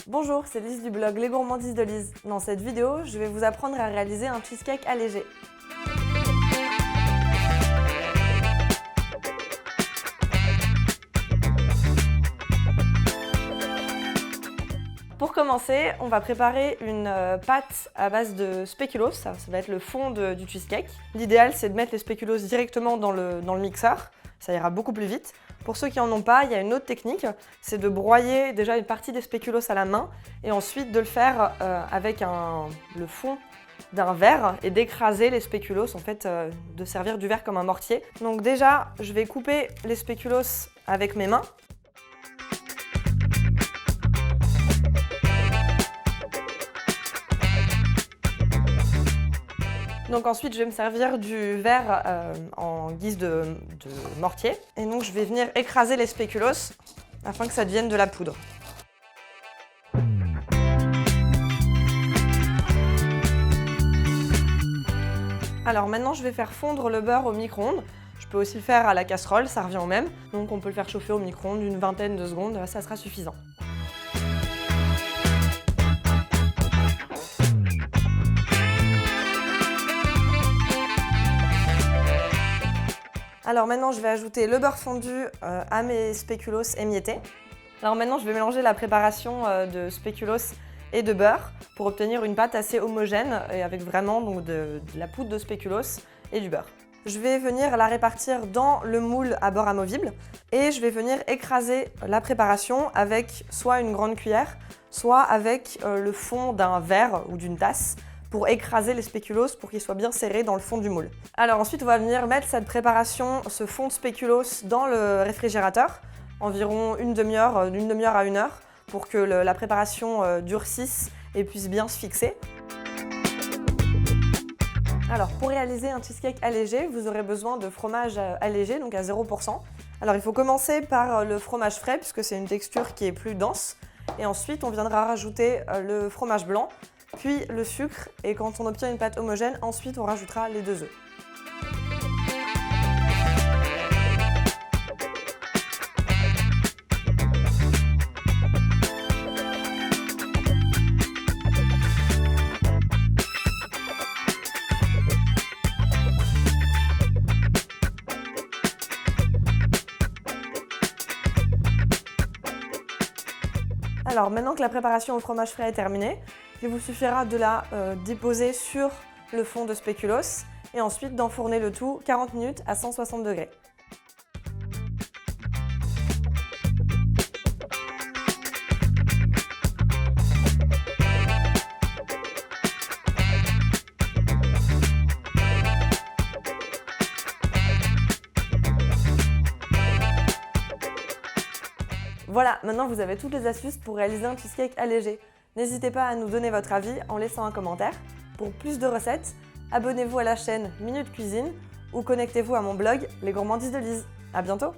Bonjour, c'est Lise du blog Les Gourmandises de Lise. Dans cette vidéo, je vais vous apprendre à réaliser un cheesecake allégé. Pour commencer, on va préparer une pâte à base de spéculoos, ça va être le fond du cheesecake. L'idéal, c'est de mettre les spéculoos directement dans le mixeur, ça ira beaucoup plus vite. Pour ceux qui n'en ont pas, il y a une autre technique, c'est de broyer déjà une partie des spéculoos à la main et ensuite de le faire avec le fond d'un verre et d'écraser les spéculoos, en fait, de servir du verre comme un mortier. Donc déjà, je vais couper les spéculoos avec mes mains. Donc ensuite, je vais me servir du verre en guise de mortier. Et donc, je vais venir écraser les spéculoos afin que ça devienne de la poudre. Alors maintenant, je vais faire fondre le beurre au micro-ondes. Je peux aussi le faire à la casserole, ça revient au même. Donc on peut le faire chauffer au micro-ondes une vingtaine de secondes, ça sera suffisant. Alors maintenant, je vais ajouter le beurre fondu à mes spéculoos émiettés. Alors maintenant, je vais mélanger la préparation de spéculoos et de beurre pour obtenir une pâte assez homogène et avec vraiment donc, de la poudre de spéculoos et du beurre. Je vais venir la répartir dans le moule à beurre amovible et je vais venir écraser la préparation avec soit une grande cuillère, soit avec le fond d'un verre ou d'une tasse, pour écraser les spéculoos pour qu'ils soient bien serrés dans le fond du moule. Alors ensuite, on va venir mettre cette préparation, ce fond de spéculoos dans le réfrigérateur, environ d'une demi-heure à 1 heure, pour que la préparation durcisse et puisse bien se fixer. Alors pour réaliser un cheesecake allégé, vous aurez besoin de fromage allégé, donc à 0%. Alors il faut commencer par le fromage frais, puisque c'est une texture qui est plus dense. Et ensuite, on viendra rajouter le fromage blanc, puis le sucre, et quand on obtient une pâte homogène, ensuite on rajoutera les 2 œufs. Alors maintenant que la préparation au fromage frais est terminée, il vous suffira de la déposer sur le fond de spéculoos et ensuite d'enfourner le tout 40 minutes à 160 degrés. Voilà, maintenant vous avez toutes les astuces pour réaliser un cheesecake allégé. N'hésitez pas à nous donner votre avis en laissant un commentaire. Pour plus de recettes, abonnez-vous à la chaîne Minute Cuisine ou connectez-vous à mon blog Les Gourmandises de Lise. À bientôt!